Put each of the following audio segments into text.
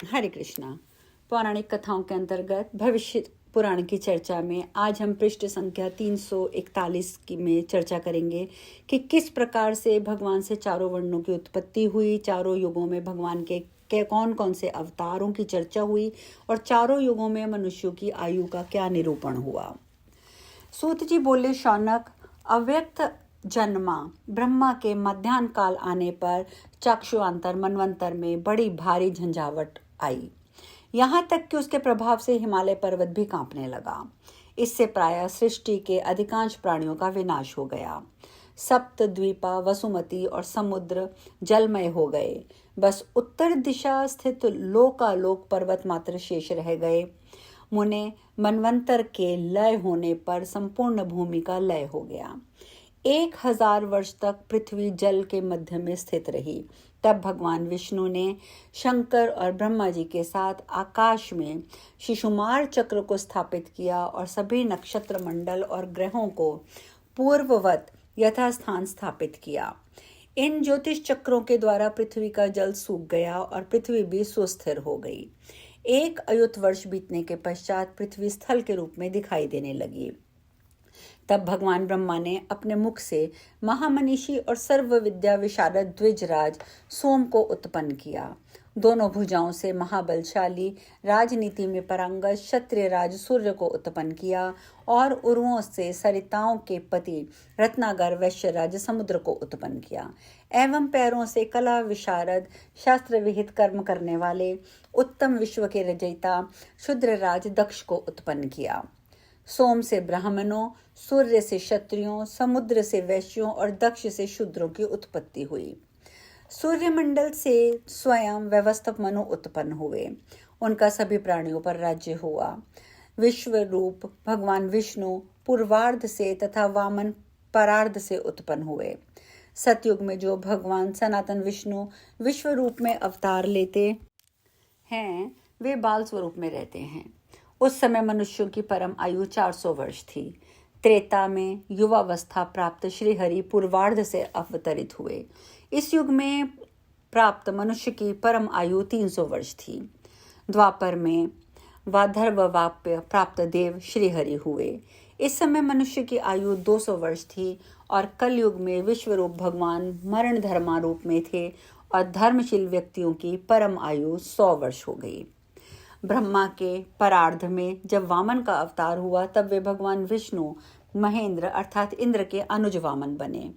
हरे कृष्णा। पौराणिक कथाओं के अंतर्गत भविष्य पुराण की चर्चा में आज हम पृष्ठ संख्या 341 में चर्चा करेंगे कि किस प्रकार से भगवान से चारों वर्णों की उत्पत्ति हुई, चारों युगों में भगवान के कौन कौन से अवतारों की चर्चा हुई और चारों युगों में मनुष्यों की आयु का क्या निरूपण हुआ। सूत जी बोले, शौनक, अव्यक्त जन्मा ब्रह्मा के मध्याह्न काल आने पर चक्षुआंतर मनवंतर में बड़ी भारी झंझावट आई, यहाँ तक कि उसके प्रभाव से हिमालय पर्वत भी कांपने लगा। इससे प्रायः सृष्टि के अधिकांश प्राणियों का विनाश हो गया। सप्त द्वीपा, वसुमती और समुद्र जलमय हो गए। बस उत्तर दिशा स्थित लोकालोक पर्वत मात्र शेष रह गए। मुने, मनवंतर के लय होने पर संपूर्ण भूमि का लय हो गया। 1000 वर्ष तक पृथ्वी जल के मध्य में स्थित रही। तब भगवान विष्णु ने शंकर और ब्रह्मा जी के साथ आकाश में शिशुमार चक्र को स्थापित किया और सभी नक्षत्र मंडल और ग्रहों को पूर्ववत यथास्थान स्थापित किया। इन ज्योतिष चक्रों के द्वारा पृथ्वी का जल सूख गया और पृथ्वी भी सुस्थिर हो गई। 1 अयुत वर्ष बीतने के पश्चात पृथ्वी स्थल के रूप में दिखाई देने लगी। तब भगवान ब्रह्मा ने अपने मुख से महामनीषी और सर्व विद्या विशारद द्विजराज सोम को उत्पन्न किया। दोनों भुजाओं से महाबलशाली, राजनीति में पारंगत क्षत्रिय राज सूर्य को उत्पन्न किया और उर्वों से सरिताओं के पति रत्नागर वैश्य राज समुद्र को उत्पन्न किया एवं पैरों से कला विशारद, शास्त्र विहित कर्म करने वाले उत्तम विश्व के रचयिता शूद्र राज दक्ष को उत्पन्न किया। सोम से ब्राह्मणों, सूर्य से क्षत्रियों, समुद्र से वैश्यों और दक्ष से शूद्रों की उत्पत्ति हुई। सूर्यमंडल से स्वयं व्यवस्थक मनु उत्पन्न हुए। उनका सभी प्राणियों पर राज्य हुआ। विश्व रूप भगवान विष्णु पूर्वार्ध से तथा वामन परार्ध से उत्पन्न हुए। सतयुग में जो भगवान सनातन विष्णु विश्व रूप में अवतार लेते हैं, वे बाल स्वरूप में रहते हैं। उस समय मनुष्यों की परम आयु 400 वर्ष थी। त्रेता में युवावस्था प्राप्त श्रीहरि पूर्वार्ध से अवतरित हुए। इस युग में प्राप्त मनुष्य की परम आयु 300 वर्ष थी। द्वापर में वाधर्ववाप्य प्राप्त देव श्रीहरि हुए। इस समय मनुष्य की आयु 200 वर्ष थी और कलयुग में विश्वरूप भगवान मरण धर्मारूप में थे और धर्मशील व्यक्तियों की परम आयु 100 वर्ष हो गई। ब्रह्मा के परार्ध में जब वामन का अवतार हुआ, तब वे भगवान विष्णु महेंद्र अर्थात इंद्र के अनुज वामन बने।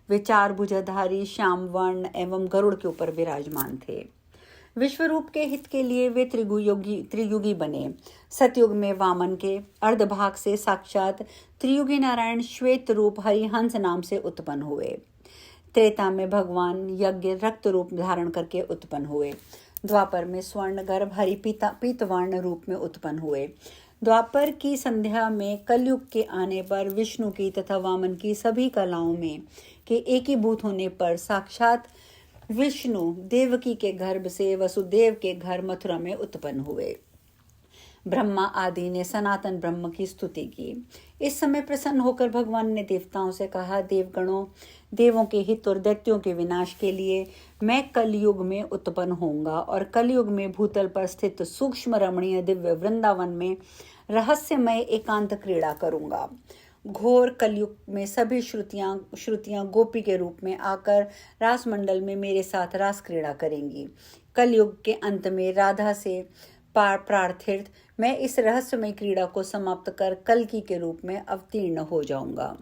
वे 4 भुजाधारी श्याम वर्ण एवं गरुड़ के ऊपर विराजमान थे। विश्वरूप के हित के लिए वे त्रियुगी बने। सतयुग में वामन के अर्धभाग से साक्षात त्रियुगी नारायण श्वेत रूप हरिहंस नाम से उत्पन्न हुए। त्रेता में भगवान यज्ञ रक्त रूप धारण करके उत्पन्न हुए। द्वापर में स्वर्ण गर्भ हरि पीतवर्ण रूप में उत्पन्न हुए। द्वापर की संध्या में कलयुग के आने पर विष्णु की तथा वामन की सभी कलाओं में के एकीभूत होने पर साक्षात विष्णु देवकी के गर्भ से वसुदेव के घर मथुरा में उत्पन्न हुए। ब्रह्मा आदि ने सनातन ब्रह्म की स्तुति की। इस समय प्रसन्न होकर भगवान ने देवताओं से कहा, देवगणों, देवों के हित और दैत्यों के विनाश के लिए मैं कलयुग में उत्पन्न होऊंगा और कलयुग में भूतल पर स्थित सूक्ष्म रमणीय दिव्य वृंदावन में रहस्यमय एकांत क्रीड़ा करूंगा। घोर कलयुग में सभी श्रुतियां गोपी के रूप में आकर रासमंडल में मेरे साथ रास क्रीड़ा करेंगी। कलयुग के अंत में राधा से प्रार्थित मैं इस रहस्यमय क्रीड़ा को समाप्त कर कल्कि के रूप में अवतीर्ण हो जाऊंगा।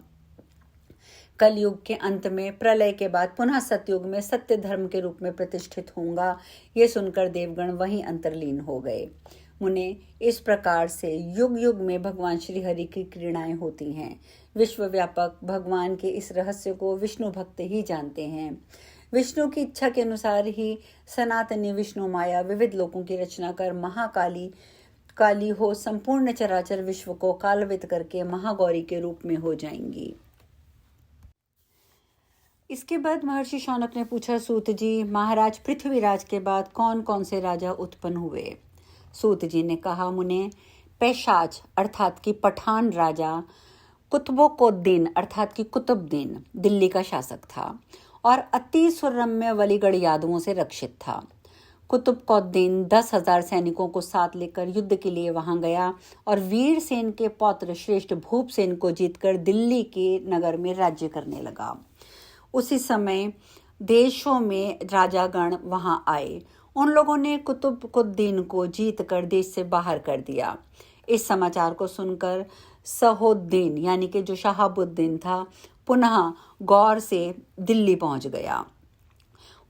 कलयुग के अंत में प्रलय के बाद पुनः सतयुग में सत्य धर्म के रूप में प्रतिष्ठित होऊंगा। ये सुनकर देवगण वहीं अंतर्लीन हो गए। मुने, इस प्रकार से युग युग में भगवान श्री हरि की क्रीड़ाएं होती हैं। विश्वव्यापक भगवान के इस रहस्य को विष्णु भक्त ही जानते हैं। विष्णु की इच्छा के अनुसार ही सनातनी विष्णु माया विविध लोकों की रचना कर काली हो संपूर्ण चराचर विश्व को कालवित करके महागौरी के रूप में हो जाएंगी। इसके बाद महर्षि शौनक ने पूछा, सूत जी, महाराज पृथ्वीराज के बाद कौन कौन से राजा उत्पन्न हुए? सूत जी ने कहा, मुने, पैशाच अर्थात की पठान राजा कुतुबुद्दीन अर्थात की कुतुबुद्दीन दिल्ली का शासक था और अति सुरम्य वलीगढ़ यादवों से रक्षित था। कुतुबुद्दीन 10,000 सैनिकों को साथ लेकर युद्ध के लिए वहां गया और वीरसेन के पौत्र श्रेष्ठ भूपसेन को जीतकर दिल्ली के नगर में राज्य करने लगा। उसी समय देशों में राजागण वहां आए। उन लोगों ने कुतुबुद्दीन को जीतकर देश से बाहर कर दिया। इस समाचार को सुनकर सहोद्दीन यानी कि जो शहाबुद्दीन था पुनः गौर से दिल्ली पहुंच गया।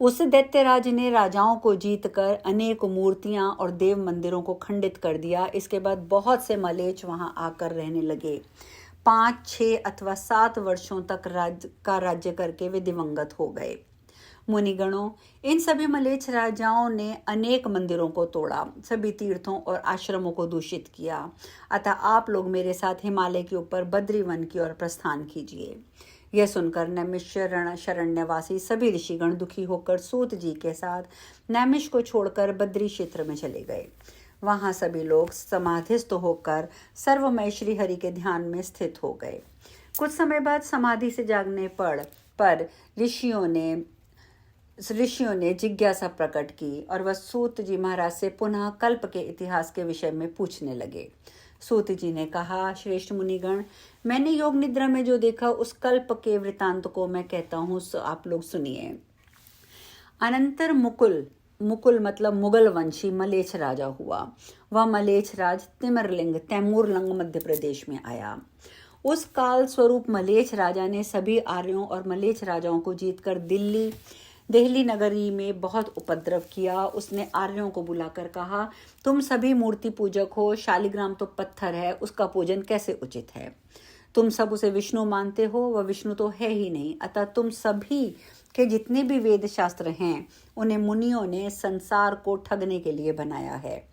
उस दैत्यराज ने राजाओं को जीतकर अनेक मूर्तियां और देव मंदिरों को खंडित कर दिया। इसके बाद बहुत से मलेच्छ वहां आकर रहने लगे। 5, 6 अथवा 7 वर्षों तक राज्य करके वे दिवंगत हो गए। मुनिगणों, इन सभी मलेच्छ राजाओं ने अनेक मंदिरों को तोड़ा, सभी तीर्थों और आश्रमों को दूषित किया। अतः आप लोग मेरे साथ हिमालय के ऊपर बद्रीवन की ओर प्रस्थान कीजिए। यह सुनकर नैमिषारण्यवासी सभी ऋषिगण दुखी होकर सूत जी के साथ नैमिष को छोड़कर बद्री क्षेत्र में चले गए। वहां सभी लोग समाधिस्थ होकर सर्वमय श्री हरि के ध्यान में स्थित हो गए। कुछ समय बाद समाधि से जागने पर ऋषियों ने जिज्ञासा प्रकट की और वह सूत जी महाराज से पुनः कल्प के इतिहास के विषय में पूछने लगे। सूत जी ने कहा, श्रेष्ठ मुनिगण, मैंने योग निद्रा में जो देखा उस कल्प के वृतांत को मैं कहता हूँ, आप लोग सुनिए। अनंतर मुकुल मतलब मुगल वंशी मलेच्छ राजा हुआ। वह मलेच्छ राज तैमूरलंग मध्य प्रदेश में आया। उस काल स्वरूप मलेच्छ राजा ने सभी आर्यों और मलेच्छ राजाओं को जीतकर देहली नगरी में बहुत उपद्रव किया। उसने आर्यों को बुलाकर कहा, तुम सभी मूर्ति पूजक हो, शालिग्राम तो पत्थर है, उसका पूजन कैसे उचित है? तुम सब उसे विष्णु मानते हो, वह विष्णु तो है ही नहीं। अतः तुम सभी के जितने भी वेद शास्त्र हैं उन्हें मुनियों ने संसार को ठगने के लिए बनाया है।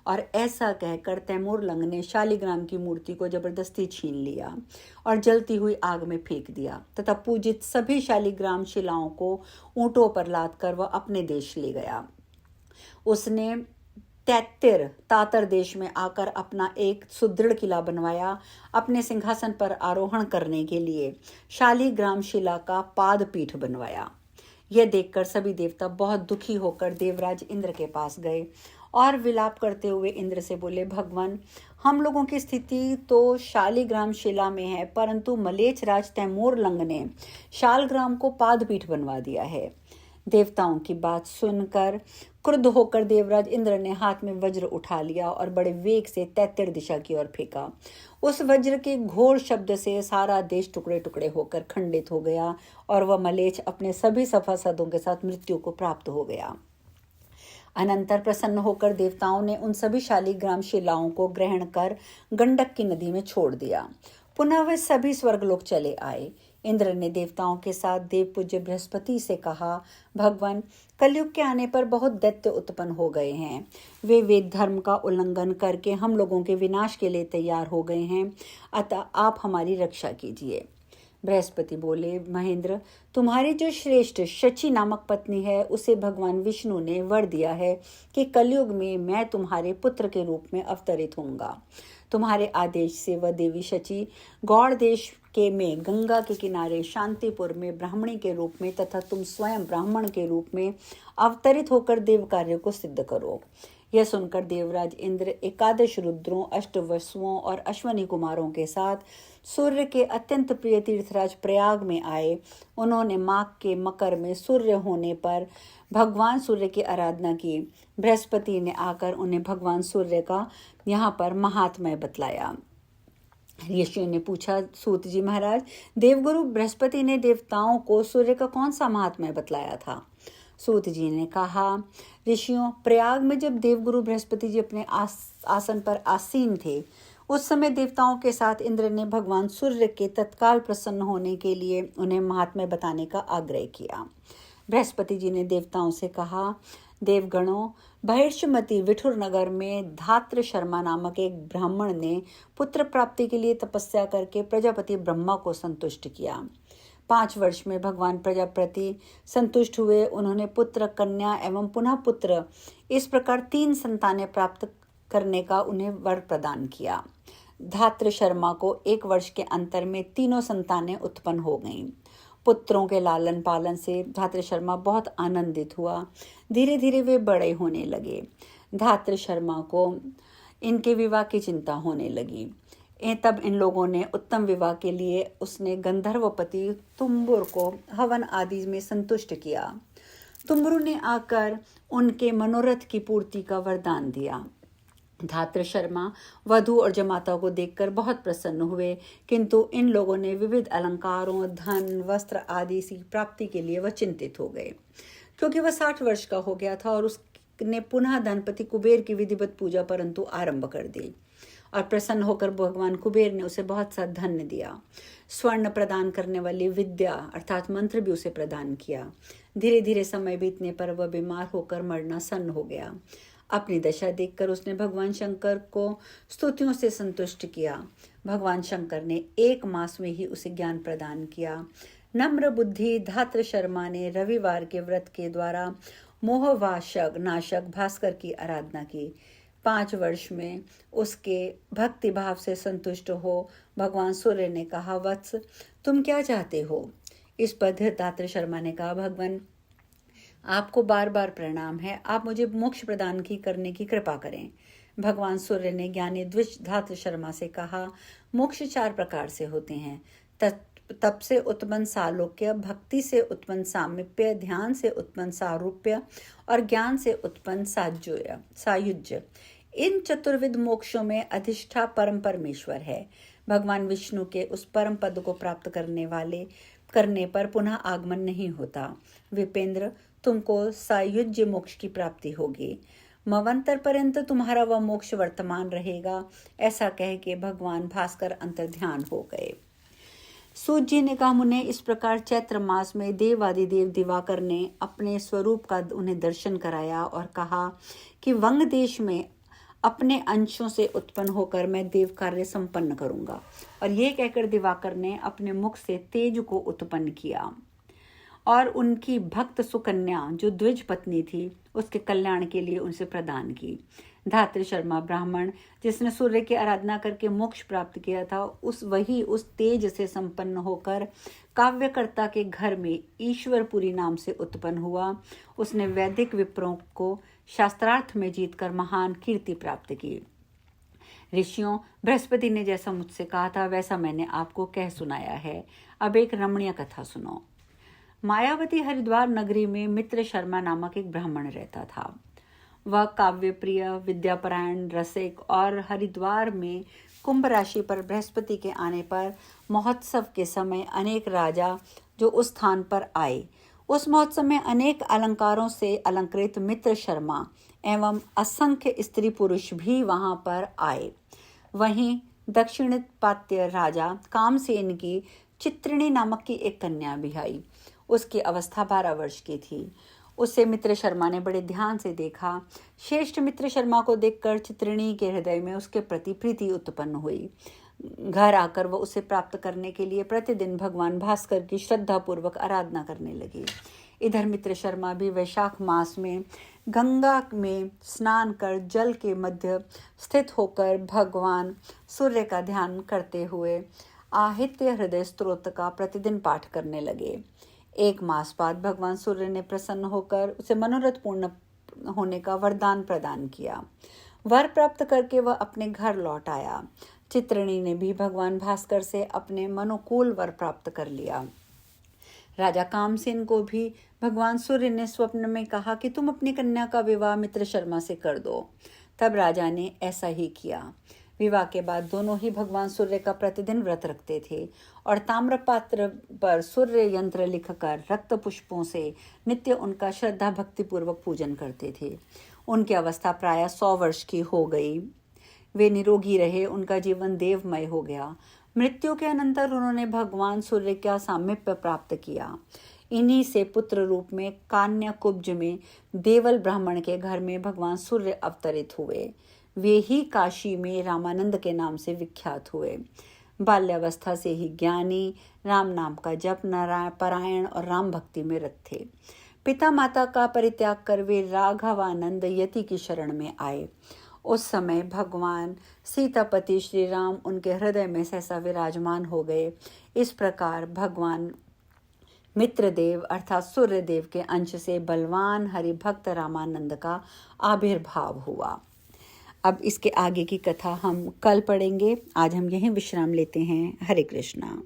और ऐसा कहकर तैमूरलंग ने शालिग्राम की मूर्ति को जबरदस्ती छीन लिया और जलती हुई आग में फेंक दिया तथा पूजित सभी शालिग्राम शिलाओं को ऊंटों पर लादकर वह अपने देश ले गया। उसने तातर देश में आकर अपना एक सुदृढ़ किला बनवाया। अपने सिंहासन पर आरोहण करने के लिए शालिग्राम शिला का पादपीठ बनवाया। यह देखकर सभी देवता बहुत दुखी होकर देवराज इंद्र के पास गए और विलाप करते हुए इंद्र से बोले, भगवान, हम लोगों की स्थिति तो शालिग्राम शिला में है, परंतु मलेच्छ राज तैमूरलंग ने शालग्राम को पादपीठ बनवा दिया है। देवताओं की बात सुनकर क्रुद्ध होकर देवराज इंद्र ने हाथ में वज्र उठा लिया और बड़े वेग से तैतिर दिशा की ओर फेंका। उस वज्र के घोर शब्द से सारा देश टुकड़े टुकड़े होकर खंडित हो गया और वह मलेच्छ अपने सभी सभासदों के साथ मृत्यु को प्राप्त हो गया। अनंतर प्रसन्न होकर देवताओं ने उन सभी शालिग्राम शिलाओं को ग्रहण कर गंडक की नदी में छोड़ दिया। पुनः वे सभी स्वर्गलोक चले आए। इंद्र ने देवताओं के साथ देवपूज्य बृहस्पति से कहा, भगवान, कलयुग के आने पर बहुत दैत्य उत्पन्न हो गए हैं। वे वेद धर्म का उल्लंघन करके हम लोगों के विनाश के लिए तैयार हो गए हैं। अतः आप हमारी रक्षा कीजिए। बृहस्पति बोले, महेंद्र, तुम्हारी जो श्रेष्ठ शची नामक पत्नी है उसे भगवान विष्णु ने वर दिया है कि कलयुग में मैं तुम्हारे पुत्र के रूप में अवतरित होऊंगा। तुम्हारे आदेश से वह देवी शची गौड़ देश में गंगा के किनारे शांतिपुर में ब्राह्मणी के रूप में तथा तुम स्वयं ब्राह्मण के रूप में अवतरित होकर देव कार्य को सिद्ध करो। यह सुनकर देवराज इंद्र 11 रुद्रों, 8 वसुओं और अश्वनी कुमारों के साथ सूर्य के अत्यंत प्रिय तीर्थराज प्रयाग में आए। उन्होंने माघ के मकर में सूर्य होने पर भगवान सूर्य की आराधना की। बृहस्पति ने आकर उन्हें भगवान सूर्य का यहाँ पर महात्म्य बतलाया। ऋषियों ने पूछा, सूत जी महाराज, देवगुरु बृहस्पति ने देवताओं को सूर्य का कौन सा महात्म्य बतलाया था? सूत जी ने कहा, ऋषियों, प्रयाग में जब देवगुरु बृहस्पति जी अपने आसन पर आसीन थे उस समय देवताओं के साथ इंद्र ने भगवान सूर्य के तत्काल प्रसन्न होने के लिए उन्हें महात्म्य बताने का आग्रह किया। बृहस्पति जी ने देवताओं से कहा, देवगणों, बहिर्षमती विठुर नगर में धात्र शर्मा नामक एक ब्राह्मण ने पुत्र प्राप्ति के लिए तपस्या करके प्रजापति ब्रह्मा को संतुष्ट किया। 5 वर्ष में भगवान प्रजापति संतुष्ट हुए। उन्होंने पुत्र, कन्या एवं पुनः पुत्र, इस प्रकार 3 संतानें प्राप्त करने का उन्हें वर प्रदान किया। धात्र शर्मा को 1 वर्ष के अंतर में तीनों संतानें उत्पन्न हो गईं। पुत्रों के लालन पालन से धात्र शर्मा बहुत आनंदित हुआ। धीरे धीरे वे बड़े होने लगे। धात्र शर्मा को इनके विवाह की चिंता होने लगी। तब इन लोगों ने उत्तम विवाह के लिए उसने गंधर्वपति तुम्बुर को हवन आदि में संतुष्ट किया। तुम्बुरु ने आकर उनके मनोरथ की पूर्ति का वरदान दिया। धात्र शर्मा वधु और जमाता को देखकर बहुत प्रसन्न हुए, किंतु इन लोगों ने विविध अलंकारों, धन, वस्त्र आदि की प्राप्ति के लिए वह चिंतित हो गए, क्योंकि वह 60 वर्ष का हो गया था और उसने पुनः धनपति कुबेर की विधिवत पूजा परंतु आरंभ कर दी। और प्रसन्न होकर भगवान कुबेर ने उसे बहुत सा धन दिया। स्वर्ण प्रदान करने वाली विद्या अर्थात मंत्र भी उसे प्रदान किया। धीरे धीरे समय बीतने पर वह बीमार होकर मरना सन्न हो गया। अपनी दशा देखकर उसने भगवान शंकर को स्तुतियों से संतुष्ट किया। भगवान शंकर ने 1 मास में ही उसे ज्ञान प्रदान किया। नम्र बुद्धि धात्र शर्मा ने रविवार के व्रत के द्वारा मोहवाशक नाशक भास्कर की आराधना की। 5 वर्ष में उसके भक्ति भाव से संतुष्ट हो भगवान सूर्य ने कहा, वत्स तुम क्या चाहते हो? इस पर धात्र शर्मा ने कहा, भगवान आपको बार बार प्रणाम है, आप मुझे मोक्ष प्रदान करने की कृपा करें। भगवान सूर्य ने ज्ञानी द्विज धात्र शर्मा से कहा, मोक्ष 4 प्रकार से होते हैं। तप से उत्पन्न सालोक्य, भक्ति से उत्पन्न सामीप्य, ध्यान से उत्पन्न सारूप्य और ज्ञान से उत्पन्न सायुज्य। इन चतुर्विध मोक्षों में अधिष्ठा परम परमेश्वर है। भगवान विष्णु के उस परम पद को प्राप्त करने पर पुनः आगमन नहीं होता। विपेंद्र, तुमको सायुज्य मोक्ष की प्राप्ति होगी। मवंतर पर्यंत तुम्हारा वह मोक्ष वर्तमान रहेगा। ऐसा कह के भगवान भास्कर अंतर्ध्यान हो गए। सूत जी ने कहा, मुने इस प्रकार चैत्र मास में देवादिदेव दिवाकर ने अपने स्वरूप का उन्हें दर्शन कराया और कहा कि वंग देश में अपने अंशों से उत्पन्न होकर मैं देव कार्य संपन्न करूंगा। और ये कहकर दिवाकर ने अपने मुख से तेज को उत्पन्न किया और उनकी भक्त सुकन्या जो द्विज पत्नी थी उसके कल्याण के लिए उनसे प्रदान की। धात्र शर्मा ब्राह्मण जिसने सूर्य की आराधना करके मोक्ष प्राप्त किया था, उस तेज से संपन्न होकर काव्यकर्ता के घर में ईश्वरपुरी नाम से उत्पन्न हुआ। उसने वैदिक विप्रों को शास्त्रार्थ में जीतकर महान कीर्ति प्राप्त की। ऋषियों, बृहस्पति ने जैसा मुझसे कहा था वैसा मैंने आपको कह सुनाया है। अब एक रमणीय कथा सुनो। मायावती हरिद्वार नगरी में मित्र शर्मा नामक एक ब्राह्मण रहता था। वह काव्य प्रिय, विद्यापरायण, रसिक और हरिद्वार में कुंभ राशि पर बृहस्पति के आने पर महोत्सव के समय अनेक राजा जो उस स्थान पर आए, उस महोत्सव में अनेक अलंकारों से अलंकृत मित्र शर्मा एवं असंख्य स्त्री पुरुष भी वहां पर आए। वहीं दक्षिण पात्य राजा कामसेन की चित्रिणी नामक की एक कन्या भी आई। उसकी अवस्था 12 वर्ष की थी। उसे मित्र शर्मा ने बड़े ध्यान से देखा। श्रेष्ठ मित्र शर्मा को देखकर चित्रिणी के हृदय में उसके प्रति प्रीति उत्पन्न हुई। घर आकर वह उसे प्राप्त करने के लिए प्रतिदिन भगवान भास्कर की श्रद्धा पूर्वक आराधना करने लगी। इधर मित्र शर्मा भी वैशाख मास में गंगा में स्नान कर जल के मध्य स्थित होकर भगवान सूर्य का ध्यान करते हुए आहित्य हृदय स्तोत्र का प्रतिदिन पाठ करने लगे। 1 मास बाद भगवान सूर्य ने प्रसन्न होकर उसे मनोरथ पूर्ण होने का वरदान प्रदान किया। वर प्राप्त करके वह अपने घर लौट आया। चित्रिणी ने भी भगवान भास्कर से अपने मनोकूल वर प्राप्त कर लिया। राजा कामसेन को भी भगवान सूर्य ने स्वप्न में कहा कि तुम अपनी कन्या का विवाह मित्र शर्मा से कर दो। तब राजा ने ऐसा ही किया। विवाह के बाद दोनों ही भगवान सूर्य का प्रतिदिन व्रत रखते थे और ताम्रपात्र पर सूर्य यंत्र लिखकर रक्त पुष्पों से नित्य उनका श्रद्धा भक्ति पूर्वक पूजन करते थे। उनकी अवस्था प्रायः 100 वर्ष की हो गई। वे निरोगी रहे, उनका जीवन देवमय हो गया। मृत्यु के अनंतर उन्होंने भगवान सूर्य का सामीप्य प्राप्त किया। इन्हीं से पुत्र रूप में कान्याकुब्ज में देवल ब्राह्मण के घर में भगवान सूर्य अवतरित हुए। वे ही काशी में रामानंद के नाम से विख्यात हुए। बाल्यावस्था से ही ज्ञानी, राम नाम का जप, नारायण परायण और राम भक्ति में रत थे। पिता माता का परित्याग कर वे राघवानंद यति की शरण में आए। उस समय भगवान सीतापति श्री राम उनके हृदय में सहसा विराजमान हो गए। इस प्रकार भगवान मित्रदेव अर्थात सूर्यदेव के अंश से बलवान हरिभक्त रामानंद का आविर्भाव हुआ। अब इसके आगे की कथा हम कल पढ़ेंगे। आज हम यहीं विश्राम लेते हैं। हरे कृष्णा।